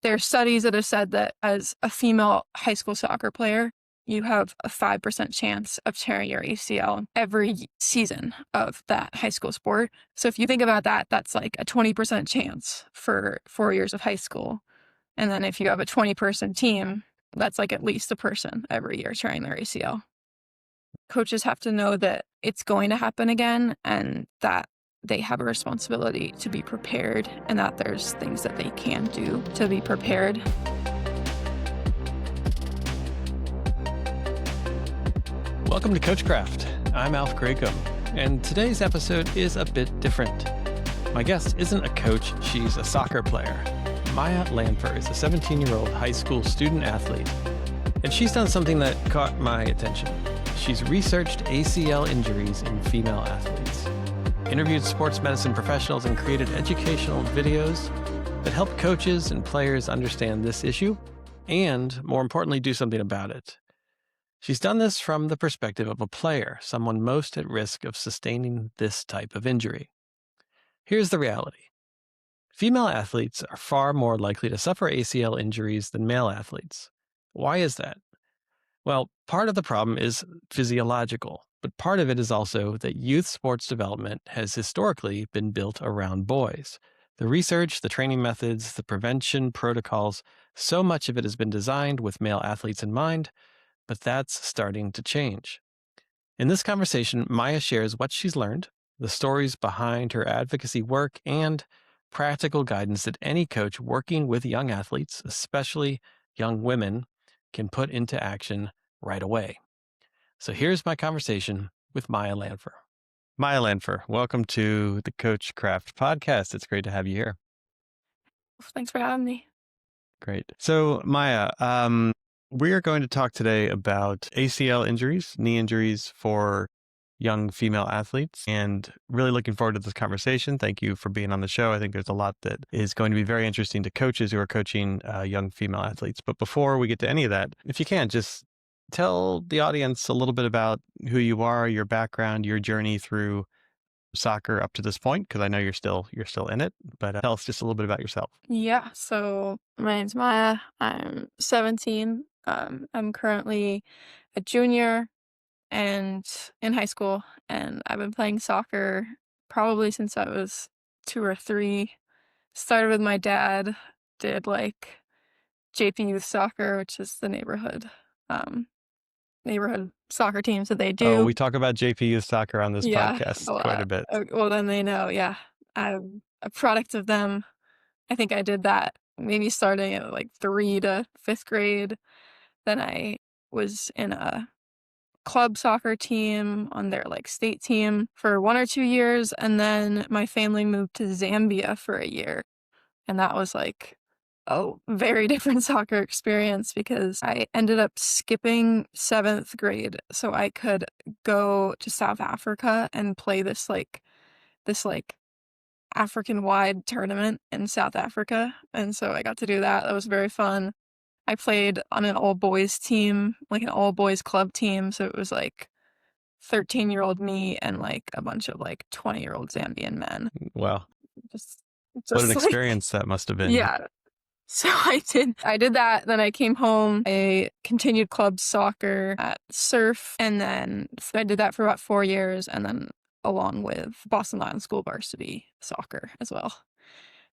There are studies that have said that as a female high school soccer player, you have a 5% chance of tearing your ACL every season of that high school sport. So if you think about that, that's like a 20% chance for 4 years of high school. And then if you have a 20-person team, that's like at least a person every year tearing their ACL. Coaches have to know that it's going to happen again and that they have a responsibility to be prepared and that there's things that they can do to be prepared. Welcome to CoachCraft. I'm Alf Graycomb, and today's episode is a bit different. My guest isn't a coach, she's a soccer player. Maya Lanfer is a 17-year-old high school student athlete, and she's done something that caught my attention. She's researched ACL injuries in female athletes, interviewed sports medicine professionals, and created educational videos that help coaches and players understand this issue and, more importantly, do something about it. She's done this from the perspective of a player, someone most at risk of sustaining this type of injury. Here's the reality. Female athletes are far more likely to suffer ACL injuries than male athletes. Why is that? Well, part of the problem is physiological, but part of it is also that youth sports development has historically been built around boys. The research, the training methods, the prevention protocols, so much of it has been designed with male athletes in mind, but that's starting to change. In this conversation, Maya shares what she's learned, the stories behind her advocacy work, and practical guidance that any coach working with young athletes, especially young women, can put into action right away. So here's my conversation with Maya Lanfer. Maya Lanfer, welcome to the CoachCraft podcast. It's great to have you here. Thanks for having me. Great. So Maya, we are going to talk today about ACL injuries, knee injuries for young female athletes, and really looking forward to this conversation. Thank you for being on the show. I think there's a lot that is going to be very interesting to coaches who are coaching young female athletes. But before we get to any of that, if you can, just tell the audience a little bit about who you are, your background, your journey through soccer up to this point, because I know you're still in it, but tell us just a little bit about yourself. Yeah, so my name's Maya. I'm 17. I'm currently a junior and in high school, and I've been playing soccer probably since I was 2 or 3. Started with my dad, did like JP Youth Soccer, which is the neighborhood soccer teams that they do. Oh, we talk about JP Youth Soccer on this podcast a quite a lot. bit. Well, then they know, yeah. I'm a product of them. I think I did that maybe starting at like 3 to 5th grade. Then I was in a club soccer team on their like state team for 1 or 2 years. And then my family moved to Zambia for a year. And that was like a very different soccer experience because I ended up skipping 7th grade so I could go to South Africa and play this African-wide tournament in South Africa. And so I got to do that. That was very fun. I played on an all-boys team, like an all-boys club team. So it was like 13-year-old me and like a bunch of like 20-year-old Zambian men. Wow. Just What an like, experience that must have been. yeah. So I did that. Then I came home. I continued club soccer at Surf. And then I did that for about 4 years. And then along with Boston Latin School varsity soccer as well.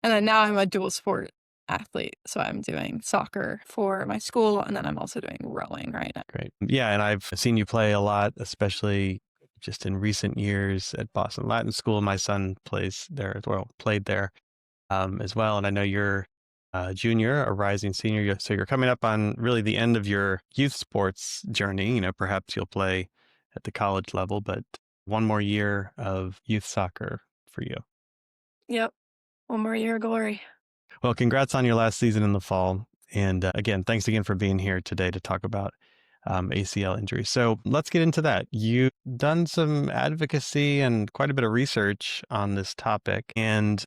And then now I'm a dual sport athlete. So I'm doing soccer for my school. And then I'm also doing rowing right now. Great. Yeah. And I've seen you play a lot, especially just in recent years at Boston Latin School. My son plays there as well, played there as well. And I know you're a junior, a rising senior. So you're coming up on really the end of your youth sports journey. You know, perhaps you'll play at the college level, but 1 more year of youth soccer for you. Yep. 1 more year of glory. Well, congrats on your last season in the fall. And again, thanks again for being here today to talk about ACL injury. So let's get into that. You've done some advocacy and quite a bit of research on this topic, and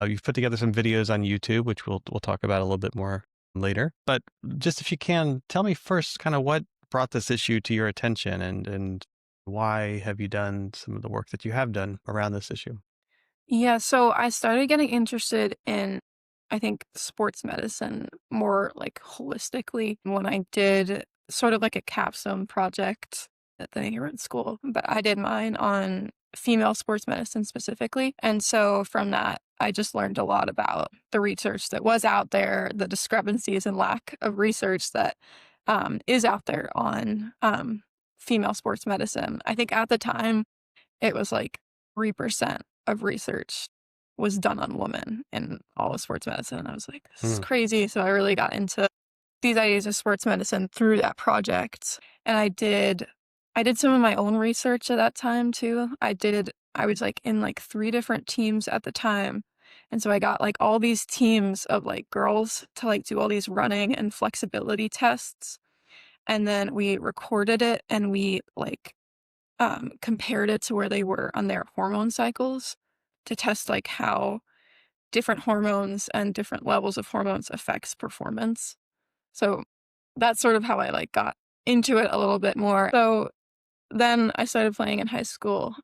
you've put together some videos on YouTube, which we'll talk about a little bit more later. But just if you can, tell me first kind of what brought this issue to your attention and why have you done some of the work that you have done around this issue? Yeah, so I started getting interested in, I think, sports medicine more like holistically when I did sort of like a capstone project at the neighborhood school, but I did mine on female sports medicine specifically. And so from that, I just learned a lot about the research that was out there, the discrepancies and lack of research that is out there on female sports medicine. I think at the time it was like 3% of research was done on women in all of sports medicine. And I was like, this is Hmm. crazy. So I really got into these ideas of sports medicine through that project. And I did some of my own research at that time too. I was like in like 3 different teams at the time. And so I got like all these teams of like girls to like do all these running and flexibility tests. And then we recorded it and we like compared it to where they were on their hormone cycles to test like how different hormones and different levels of hormones affects performance. So that's sort of how I like got into it a little bit more. So then I started playing in high school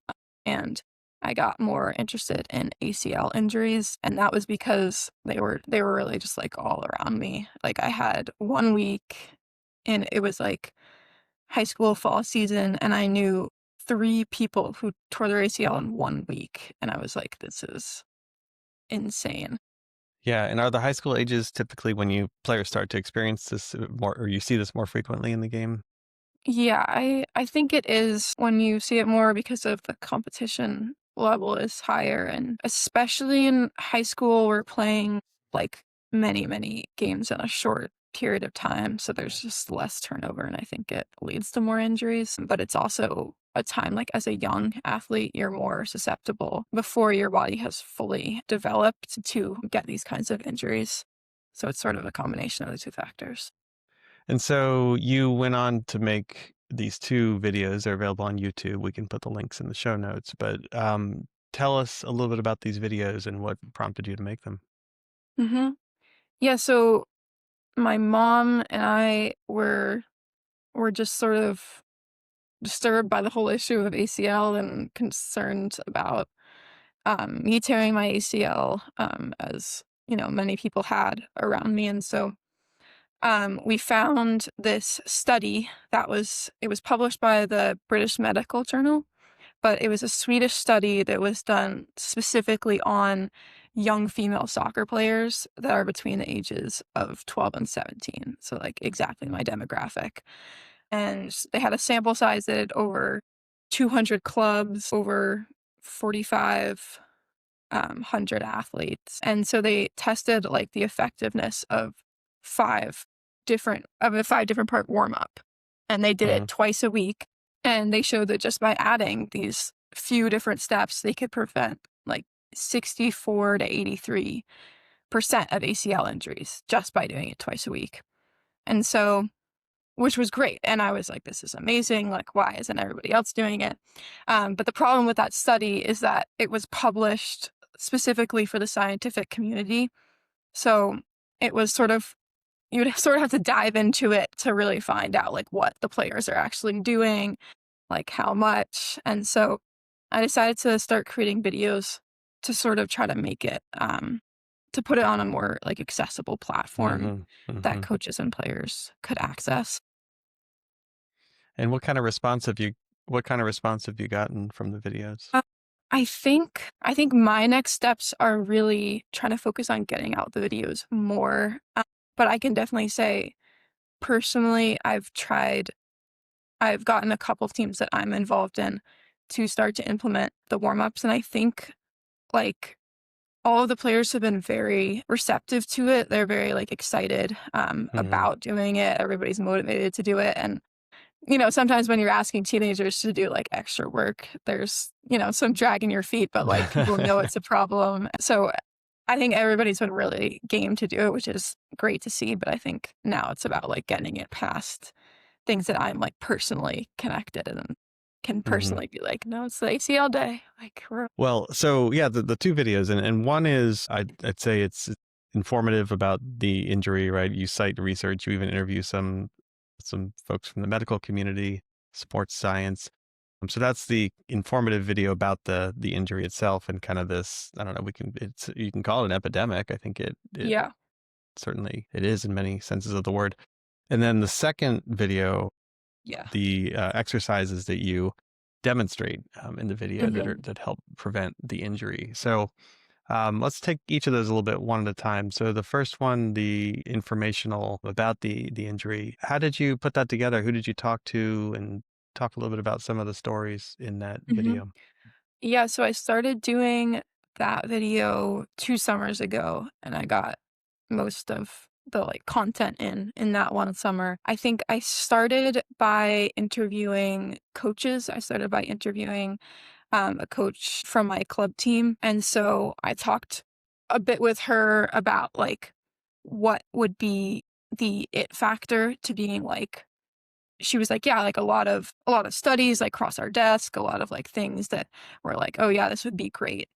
and I got more interested in ACL injuries, and that was because they were really just like all around me. Like I had 1 week and it was like high school fall season and I knew 3 people who tore their ACL in 1 week and I was like, this is insane. Yeah, and are the high school ages typically when players start to experience this more, or you see this more frequently in the game? Yeah, I think it is when you see it more because of the competition level is higher, and especially in high school, we're playing like many, many games in a short period of time, so there's just less turnover, and I think it leads to more injuries. But it's also a time like as a young athlete, you're more susceptible before your body has fully developed to get these kinds of injuries. So it's sort of a combination of the two factors. And so you went on to make these 2 videos. They're available on YouTube. We can put the links in the show notes. But tell us a little bit about these videos and what prompted you to make them. hmm Yeah, so my mom and I were just sort of disturbed by the whole issue of ACL and concerned about me tearing my ACL, as you know, many people had around me, and so we found this study it was published by the British Medical Journal, but it was a Swedish study that was done specifically on young female soccer players that are between the ages of 12 and 17. So, like, exactly my demographic. And they had a sample size that had over 200 clubs, over 45 100 athletes. And so they tested like the effectiveness of a 5 different part warm up. And they did Hmm. it twice a week. And they showed that just by adding these few different steps, they could prevent like 64 to 83% of ACL injuries just by doing it twice a week. And so, which was great. And I was like, this is amazing. Like, why isn't everybody else doing it? But the problem with that study is that it was published specifically for the scientific community. So it was sort of, you would sort of have to dive into it to really find out like what the players are actually doing, like how much. And so I decided to start creating videos to sort of try to make it, to put it on a more like accessible platform Hmm. that Hmm. coaches and players could access. And what kind of response have you gotten from the videos? Uh, I think my next steps are really trying to focus on getting out the videos more. But I can definitely say personally, I've gotten a couple teams that I'm involved in to start to implement the warm-ups. And I think like all of the players have been very receptive to it. They're very like excited Hmm. about doing it. Everybody's motivated to do it. And sometimes when you're asking teenagers to do like extra work, there's, some dragging your feet, but like people know it's a problem. So I think everybody's been really game to do it, which is great to see. But I think now it's about like getting it past things that I'm like personally connected and can Hmm. personally be like, no, it's the ACL day. Like, Well, so yeah, the 2 videos, and one is I'd say it's informative about the injury, right? You cite research, you even interview some folks from the medical community, sports science. So that's the informative video about the injury itself and kind of this, I don't know, you can call it an epidemic. I think it yeah. certainly it is in many senses of the word. And then the second video, Yeah. the exercises that you demonstrate in the video Mhm. that help prevent the injury. So let's take each of those a little bit one at a time. So the first one, the informational about the injury. How did you put that together? Who did you talk to? And talk a little bit about some of the stories in that Mhm. video. Yeah, so I started doing that video 2 summers ago, and I got most of the, like, content in that one summer. I think I started by interviewing coaches. I started by interviewing, a coach from my club team, and so I talked a bit with her about, like, what would be the it factor to being, like, she was like, "Yeah, like a lot of studies, like, cross our desk, a lot of, like, things that were like, oh, yeah, this would be great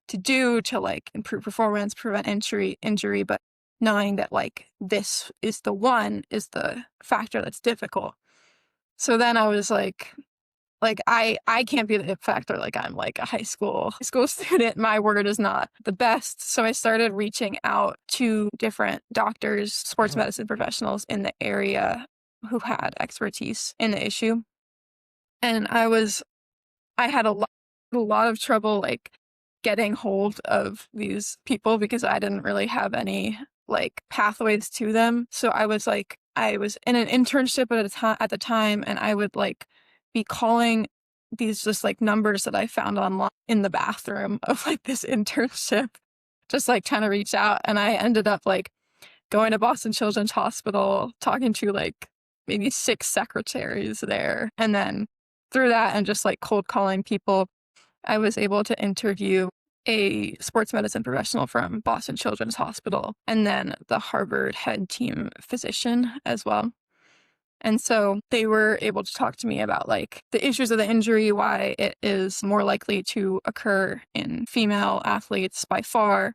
to do to, like, improve performance, prevent injury, but knowing that, like, this is the factor that's difficult." So then I was like, I can't be the it factor, like, I'm, like, a high school student, my word is not the best, so I started reaching out to different doctors, sports medicine professionals in the area who had expertise in the issue, and I had a lot of trouble, like, getting hold of these people because I didn't really have any, like, pathways to them. So I was in an internship at the time, and I would, like, be calling these just, like, numbers that I found online in the bathroom of, like, this internship, just, like, trying to reach out, and I ended up, like, going to Boston Children's Hospital, talking to, like, maybe 6 secretaries there, and then through that and just, like, cold calling people, I was able to interview a sports medicine professional from Boston Children's Hospital and then the Harvard head team physician as well. And so they were able to talk to me about, like, the issues of the injury, why it is more likely to occur in female athletes by far,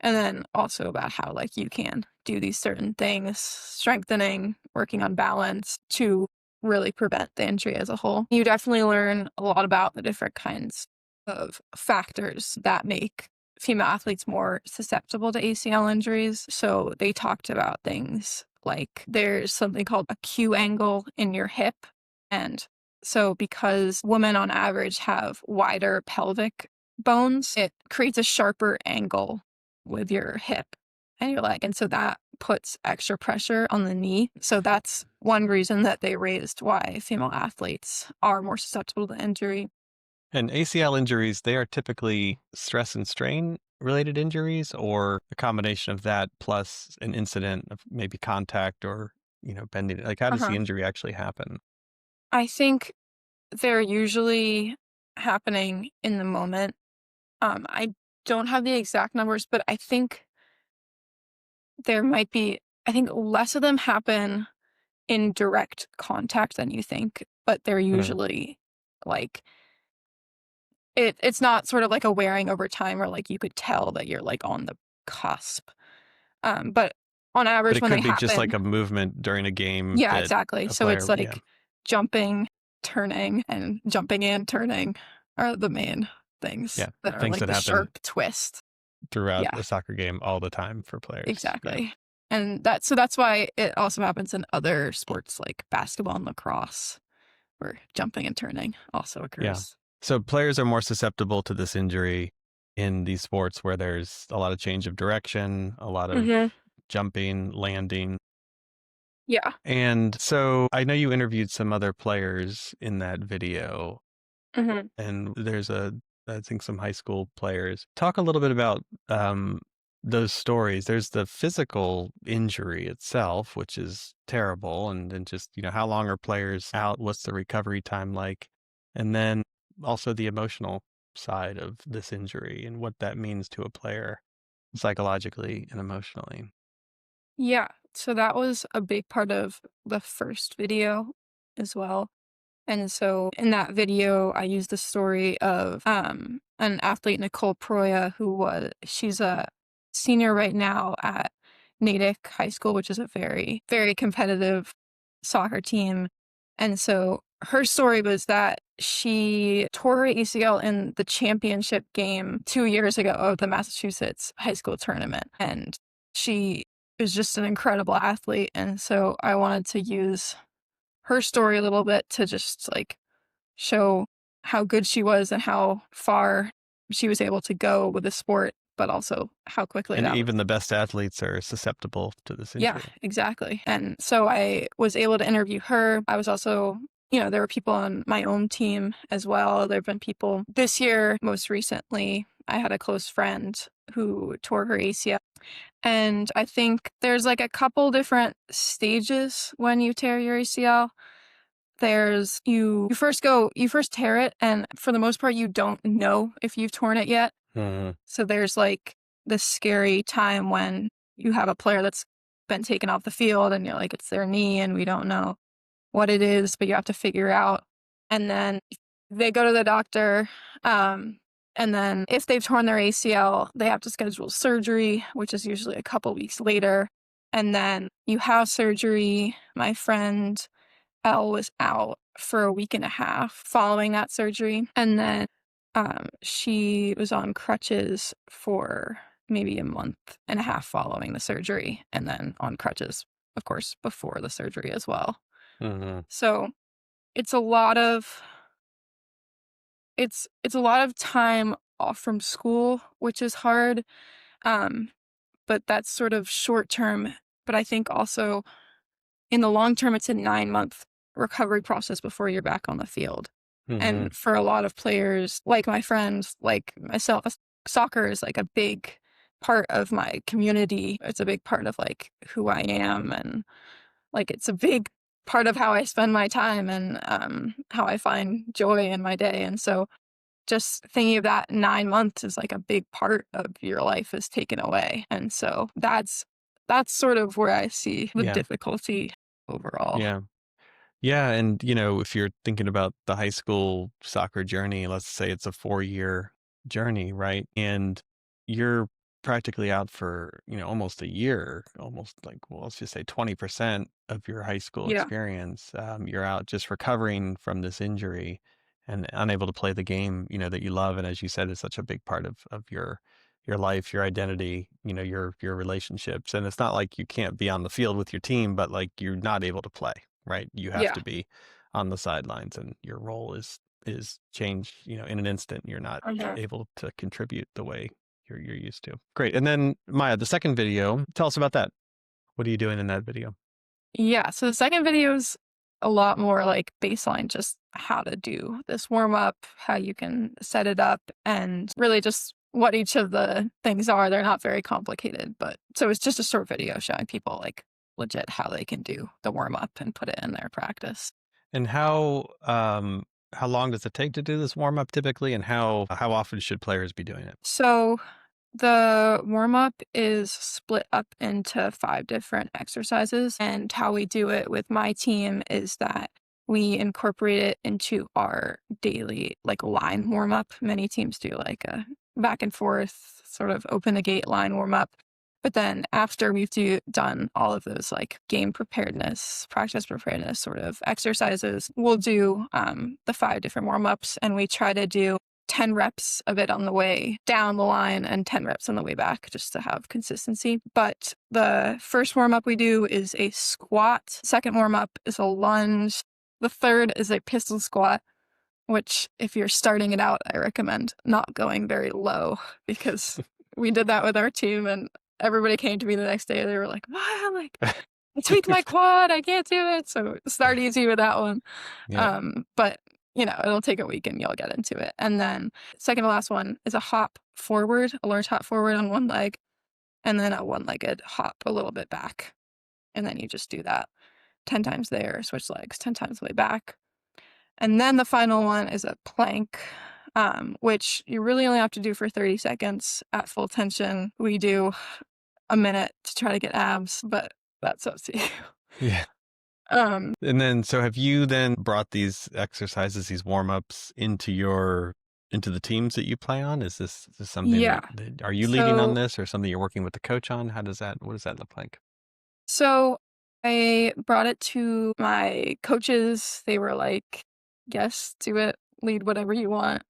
and then also about how, like, you can do these certain things, strengthening, working on balance to really prevent the injury as a whole. You definitely learn a lot about the different kinds of factors that make female athletes more susceptible to ACL injuries. So they talked about things like there's something called a Q angle in your hip. And so because women on average have wider pelvic bones, it creates a sharper angle with your hip and your leg. And so that puts extra pressure on the knee. So that's one reason that they raised why female athletes are more susceptible to injury. And ACL injuries, they are typically stress and strain related injuries, or a combination of that plus an incident of maybe contact or, bending. Like, how does the Uh-huh. injury actually happen? I think they're usually happening in the moment. I don't have the exact numbers, but I think less of them happen in direct contact than you think, but they're Mhm. usually like it's not sort of like a wearing over time where, like, you could tell that you're, like, on the cusp. But on But average it when they could be just like happen. a movement during a game Yeah, that exactly. a So it's player, yeah, like jumping, turning, and jumping and turning are the main things yeah, that are things like that the happen sharp twist. throughout Yeah, a soccer game all the time for players. Yeah, exactly. And that's why it also happens in other sports like basketball and lacrosse, where jumping and turning also yeah. occurs. So players are more susceptible to this injury in these sports where there's a lot of change of direction, a lot of Mhm. jumping, landing. Yeah. And so I know you interviewed some other players in that video, Mhm. and I think some high school players. Talk a little bit about those stories. There's the physical injury itself, which is terrible, and then just, how long are players out? What's the recovery time like? And then also the emotional side of this injury and what that means to a player psychologically and emotionally. Yeah. So that was a big part of the first video as well. And so in that video, I used the story of an athlete, Nicole Proya, she's a senior right now at Natick High School, which is a very, very competitive soccer team. And so her story was that she tore her ACL in the championship game 2 years ago of the Massachusetts high school tournament. And she is just an incredible athlete. And so I wanted to use her story a little bit to just like show how good she was and how far she was able to go with the sport, but also how quickly And that was. even the best athletes are susceptible to this Yeah, injury. exactly. And so I was able to interview her. I was also, there were people on my own team as well. There have been people this year, most recently, I had a close friend who tore her ACL. And I think there's like a couple different stages when you tear your ACL. There's you first tear it, and for the most part, you don't know if you've torn it yet. Mhm. So there's like this scary time when you have a player that's been taken off the field and you're like, it's their knee and we don't know what it is, but you have to figure out. And then they go to the doctor. And then if they've torn their ACL, they have to schedule surgery, which is usually a couple weeks later. And then you have surgery. My friend Elle was out for a week and a half following that surgery. And then she was on crutches for maybe a month and a half following the surgery, and then on crutches, of course, before the surgery as well. Mhm. So it's a lot of it's a lot of time off from school, which is hard. Um, but that's sort of short term. But I think also in the long term, it's a 9-month recovery process before you're back on the field. Mhm. And for a lot of players, like my friends, like myself, soccer is like a big part of my community. It's a big part of like who I am. And like it's a big part of how I spend my time and how I find joy in my day. And so just thinking of that 9 months is like a big part of your life is taken away. And so that's sort of where I see the Yeah. difficulty overall. Yeah. Yeah, and if you're thinking about the high school soccer journey, let's say it's a 4-year journey, right? And you're practically out for, almost a year, almost like, well, let's just say 20% of your high school Yeah. experience. You're out just recovering from this injury and unable to play the game, that you love. And as you said, it's such a big part of your life, your identity, your relationships. And it's not like you can't be on the field with your team, but like you're not able to play, right? You have Yeah. to be on the sidelines and your role is changed, in an instant. You're not Okay. able to contribute the way you're used to. Great. And then Maya, the second video, tell us about that. What are you doing in that video? Yeah. So the second video is a lot more like baseline, just how to do this warm up, how you can set it up, and really just what each of the things are. They're not very complicated, but so it's just a short video showing people like legit how they can do the warm up and put it in their practice. And how long does it take to do this warm up typically, and how often should players be doing it? So the warm up is split up into 5 different exercises. And how we do it with my team is that we incorporate it into our daily like line warm up. Many teams do like a back and forth sort of open the gate line warm up. But then after done all of those like game preparedness, practice preparedness sort of exercises, we'll do the 5 different warm ups, and we try to do 10 reps of it on the way down the line and 10 reps on the way back just to have consistency. But the first warm up we do is a squat. Second warm up is a lunge. The third is a pistol squat, which if you're starting it out, I recommend not going very low because we did that with our team and everybody came to me the next day. They were like, wow, like I tweaked my quad. I can't do it. So start easy with that one. Yeah. But it'll take a week and you'll get into it. And then second to last one is a hop forward, a large hop forward on one leg, and then a one-legged hop a little bit back. And then you just do that 10 times there, switch legs 10 times the way back. And then the final one is a plank, which you really only have to do for 30 seconds at full tension. We do a minute to try to get abs, but that's up to you. Yeah. Um, And then, so have you then brought these exercises, these warm ups into the teams that you play on? Is this something yeah. that are you leading on So this, or something you're working with the coach on? What does that look like? So I brought it to my coaches. They were like, yes, do it, lead whatever you want.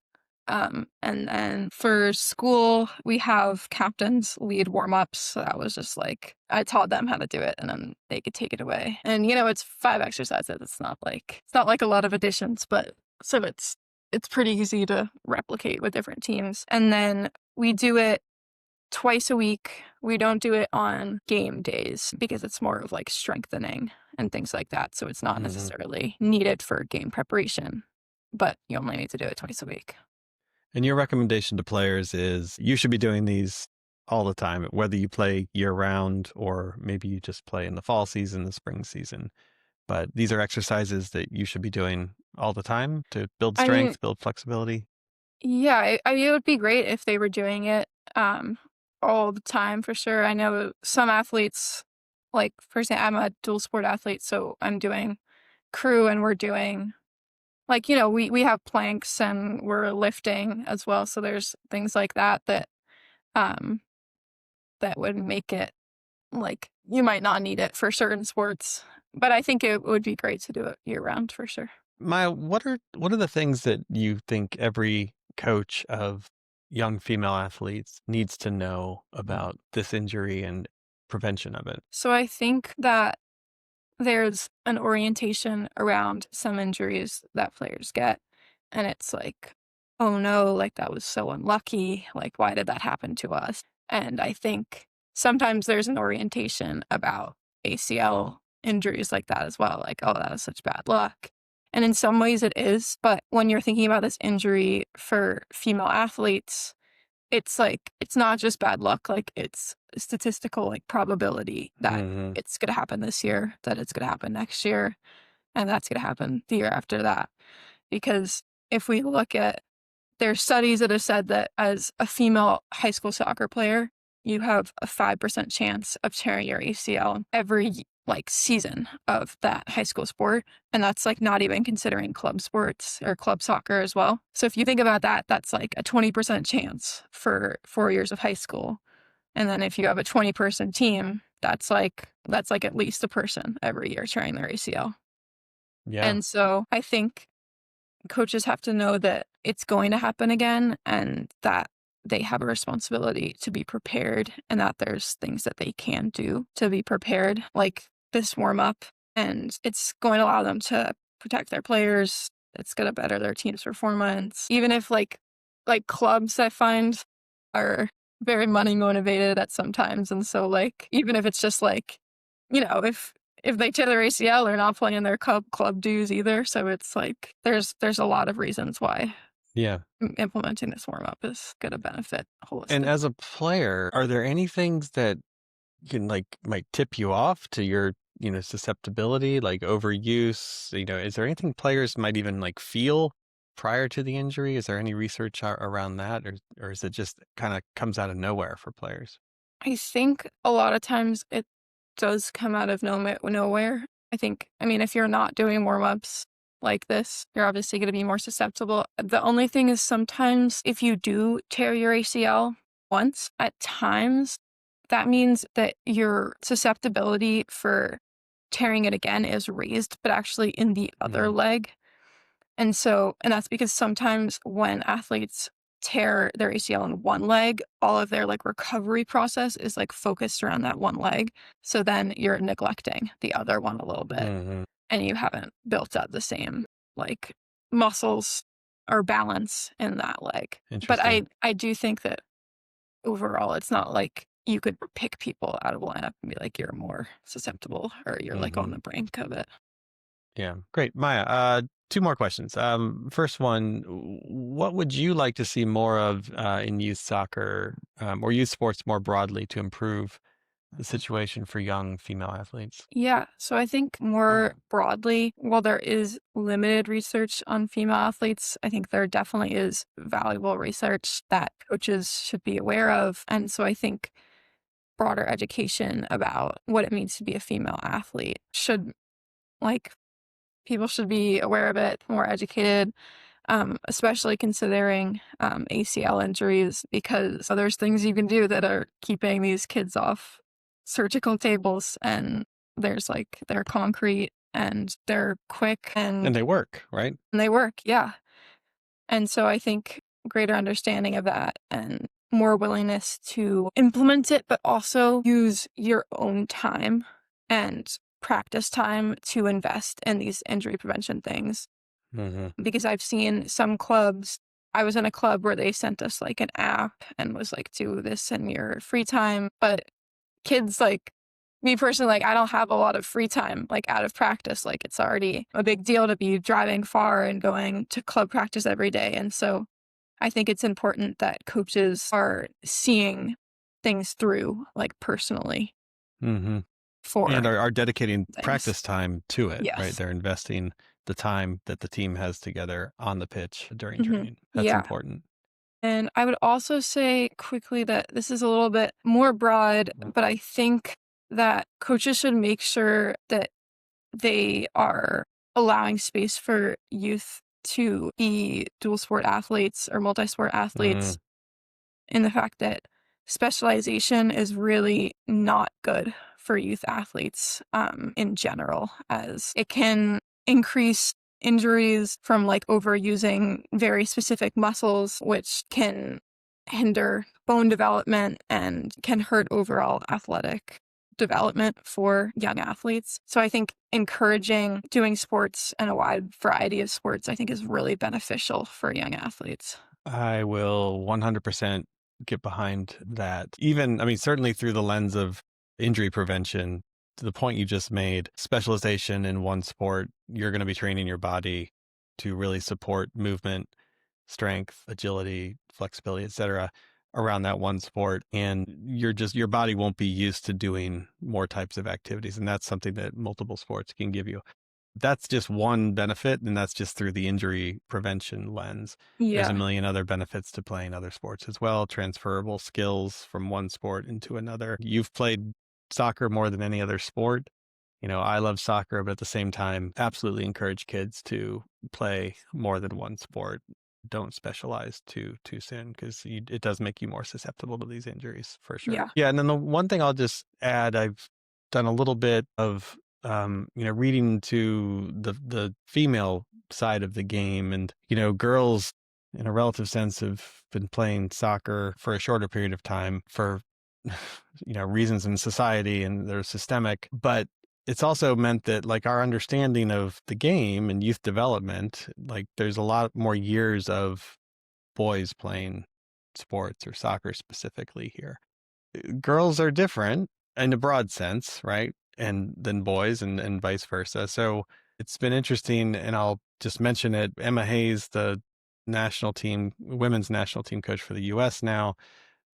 And then for school, we have captains lead warm-ups. So that was just like, I taught them how to do it and then they could take it away. And, it's 5 exercises. It's not like a lot of additions, but so it's pretty easy to replicate with different teams. And then we do it twice a week. We don't do it on game days because it's more of like strengthening and things like that. So it's not necessarily needed for game preparation, but you only need to do it twice a week. And your recommendation to players is you should be doing these all the time, whether you play year round or maybe you just play in the fall season, the spring season. But these are exercises that you should be doing all the time to build I mean, strength, build flexibility. yeah, it would be great if they were doing it all the time for sure. I know some athletes, like for example, I'm a dual sport athlete, so I'm doing crew and we're doing like, we have planks and we're lifting as well. So there's things like um that would make it like you might not need it for certain sports. But I think it would be great to do it year round for sure. Maya, what are the things that you think every coach of young female athletes needs to know about this injury and prevention of it? So I think that there's an orientation around some injuries that players get. And it's like, oh no, like that was so unlucky. Like, why did that happen to us? And I think sometimes there's an orientation about ACL injuries like that as well. Like, oh, that was such bad luck. And in some ways it is. But when you're thinking about this injury for female athletes, it's like, it's not just bad luck, like it's a statistical like probability that it's going to happen this year, that it's going to happen next year, and that's going to happen the year after that. Because if we look at, there's studies that have said that as a female high school soccer player, you have a 5% chance of tearing your ACL every like season of that high school sport. And that's like not even considering club sports or club soccer as well. So if you think about that, that's like a 20% chance for 4 years of high school. And then if you have a 20-person team, that's like at least a person every year tearing their ACL. Yeah. And so I think coaches have to know that it's going to happen again and that they have a responsibility to be prepared and that there's things that they can do to be prepared, like this warm up. And it's going to allow them to protect their players. It's going to better their team's performance. Even if like clubs I find are very money motivated at sometimes. And so like, even if it's just like, if they tear their ACL, they're not playing their club dues either. So it's like there's a lot of reasons why Yeah. implementing this warm up is going to benefit And holistically. as a player, are there any things that can might tip you off to your, susceptibility, like overuse? Is there anything players might even feel prior to the injury? Is there any research around that, or is it just kind of comes out of nowhere for players? I think a lot of times it does come out of nowhere. I mean, if you're not doing warm ups like this, you're obviously going to be more susceptible. The only thing is sometimes if you do tear your ACL once, at times, that means that your susceptibility for tearing it again is raised, but actually in the other leg. And that's because sometimes when athletes tear their ACL in one leg, all of their recovery process is focused around that one leg. So then you're neglecting the other one a little bit and you haven't built up the same like muscles or balance in that leg. But Interesting. I do think that overall it's not like you could pick people out of a lineup and be like, you're more susceptible or you're on the brink of it. Yeah, great. Maya, two more questions. First one, what would you like to see more of in youth soccer or youth sports more broadly to improve the situation for young female athletes? Yeah, so I think more broadly, while there is limited research on female athletes, I think there definitely is valuable research that coaches should be aware of. And so I think broader education about what it means to be a female athlete should, like, people should be aware of it, more educated, especially considering ACL injuries, because there's things you can do that are keeping these kids off surgical tables, and they're concrete and they're quick And and they work, right? they work, yeah. And so I think greater understanding of that and more willingness to implement it, but also use your own time and practice time to invest in these injury prevention things. Hmm. Because I've seen some clubs, I was in a club where they sent us like an app and was like, do this in your free time. But kids, like me personally, like I don't have a lot of free time, like out of practice. Like it's already a big deal to be driving far and going to club practice every day. And so I think it's important that coaches are seeing things through like personally Hmm. And for are dedicating things. practice time to it, right? Yes. They're investing the time that the team has together on the pitch during Hmm. training. That's Yeah. important. And I would also say quickly that this is a little bit more broad, but I think that coaches should make sure that they are allowing space for youth to be dual sport athletes or multi sport athletes, Mm, in the fact that specialization is really not good for youth athletes in general, as it can increase injuries from like overusing very specific muscles, which can hinder bone development and can hurt overall athletic development for young athletes. So I think encouraging doing sports and a wide variety of sports, I think is really beneficial for young athletes. I will 100% get behind that. Even, I mean, certainly through the lens of injury prevention, to the point you just made, specialization in one sport, you're going to be training your body to really support movement, strength, agility, flexibility, etc., around that one sport. And your body won't be used to doing more types of activities. And that's something that multiple sports can give you. That's just one benefit, and that's just through the injury prevention lens. There's a Yeah. million other benefits to playing other sports as well, transferable skills from one sport into another. You've played soccer more than any other sport. I love soccer, but at the same time, absolutely encourage kids to play more than one sport. Don't specialize too soon, because it does make you more susceptible to these injuries for sure. Yeah. Yeah, and then the one thing I'll just add, I've done a little bit of reading to the female side of the game, and girls in a relative sense have been playing soccer for a shorter period of time for reasons in society, and they're systemic, but it's also meant that like our understanding of the game and youth development, like there's a lot more years of boys playing sports or soccer specifically here. Girls are different in a broad sense, right? And than boys, and vice versa. So it's been interesting, and I'll just mention it. Emma Hayes, the women's national team coach for the US now,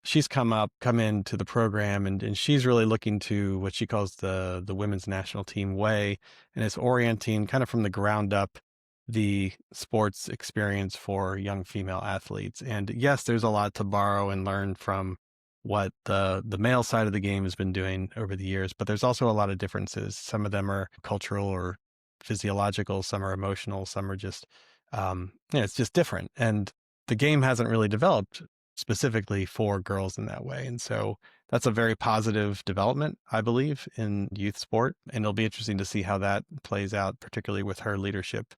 she's come into the program, and she's really looking to what she calls the women's national team way, and it's orienting kind of from the ground up the sports experience for young female athletes. And yes, there's a lot to borrow and learn from what the male side of the game has been doing over the years, but there's also a lot of differences. Some of them are cultural or physiological, some are emotional, some are just it's just different. And the game hasn't really developed specifically for girls in that way. And so that's a very positive development, I believe, in youth sport. And it'll be interesting to see how that plays out, particularly with her leadership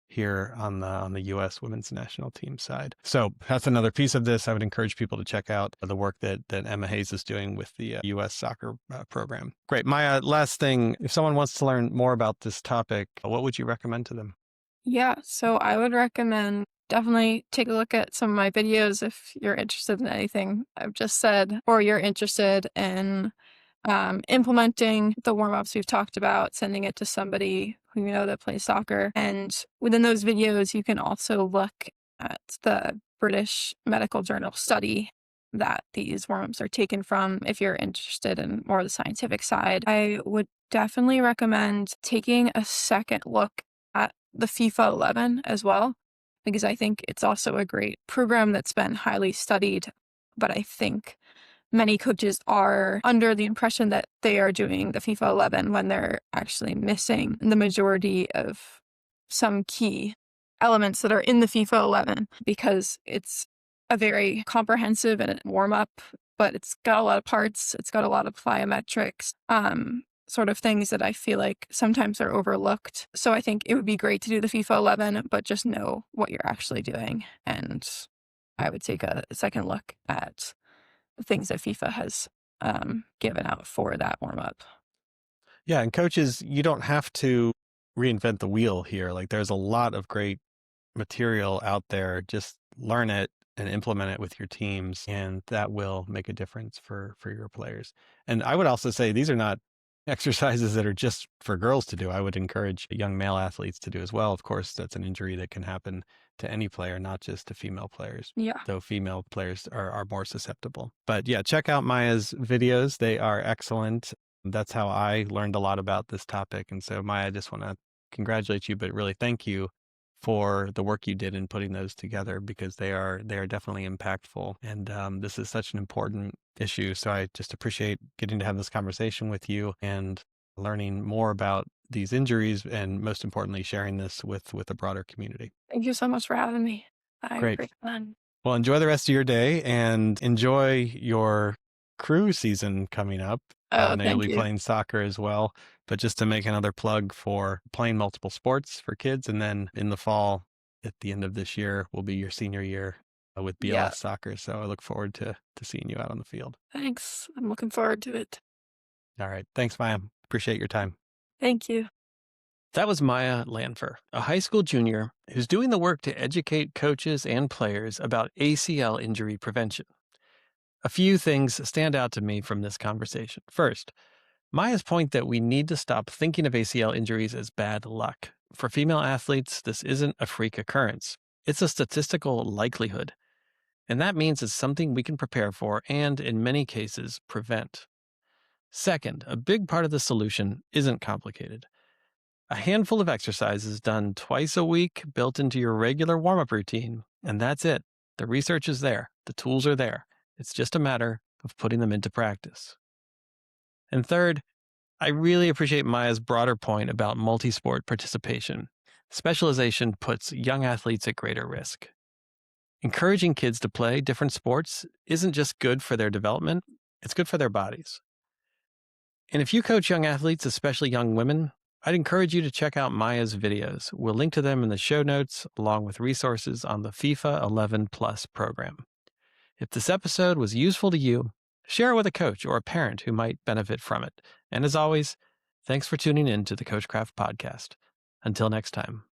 here on the US women's national team side. So that's another piece of this. I would encourage people to check out the work that Emma Hayes is doing with the US soccer program. Great. Maya, last thing, if someone wants to learn more about this topic, what would you recommend to them? Yeah, so I would recommend definitely take a look at some of my videos if you're interested in anything I've just said, or you're interested in implementing the warm ups we've talked about, sending it to somebody who you know that plays soccer. And within those videos, you can also look at the British Medical Journal study that these warm ups are taken from if you're interested in more of the scientific side. I would definitely recommend taking a second look at the FIFA 11 as well, because I think it's also a great program that's been highly studied. But I think many coaches are under the impression that they are doing the FIFA 11 when they're actually missing the majority of some key elements that are in the FIFA 11, because it's a very comprehensive and warm up, but it's got a lot of parts. It's got a lot of plyometrics, sort of things that I feel like sometimes are overlooked. So I think it would be great to do the FIFA 11, but just know what you're actually doing. And I would take a second look at things that FIFA has given out for that warm up. Yeah, and coaches, you don't have to reinvent the wheel here. Like there's a lot of great material out there. Just learn it and implement it with your teams, and that will make a difference for your players. And I would also say these are not exercises that are just for girls to do. I would encourage young male athletes to do as well. Of course, that's an injury that can happen to any player, not just to female players, Yeah. though female players are more susceptible. But yeah, check out Maya's videos. They are excellent. That's how I learned a lot about this topic. And so, Maya, I just want to congratulate you, but really thank you for the work you did in putting those together, because they are definitely impactful. And this is such an important issue. So I just appreciate getting to have this conversation with you and learning more about these injuries, and most importantly, sharing this with a broader community. Thank you so much for having me. I had a Great. great fun. Well, enjoy the rest of your day and enjoy your crew season coming up. I Oh, know you'll thank be you. playing soccer as well, but just to make another plug for playing multiple sports for kids. And then in the fall, at the end of this year, will be your senior year with Yeah. BLS soccer. So I look forward to seeing you out on the field. Thanks. I'm looking forward to it. All right. Thanks, Maya. Appreciate your time. Thank you. That was Maya Lanfer, a high school junior who's doing the work to educate coaches and players about ACL injury prevention. A few things stand out to me from this conversation. First, Maya's point that we need to stop thinking of ACL injuries as bad luck. For female athletes, this isn't a freak occurrence. It's a statistical likelihood. And that means it's something we can prepare for and, in many cases, prevent. Second, a big part of the solution isn't complicated. A handful of exercises done twice a week built into your regular warm-up routine, and that's it. The research is there. The tools are there. It's just a matter of putting them into practice. And third, I really appreciate Maya's broader point about multi-sport participation. Specialization puts young athletes at greater risk. Encouraging kids to play different sports isn't just good for their development, it's good for their bodies. And if you coach young athletes, especially young women, I'd encourage you to check out Maya's videos. We'll link to them in the show notes, along with resources on the FIFA 11 Plus program. If this episode was useful to you, share it with a coach or a parent who might benefit from it. And as always, thanks for tuning in to the CoachCraft podcast. Until next time.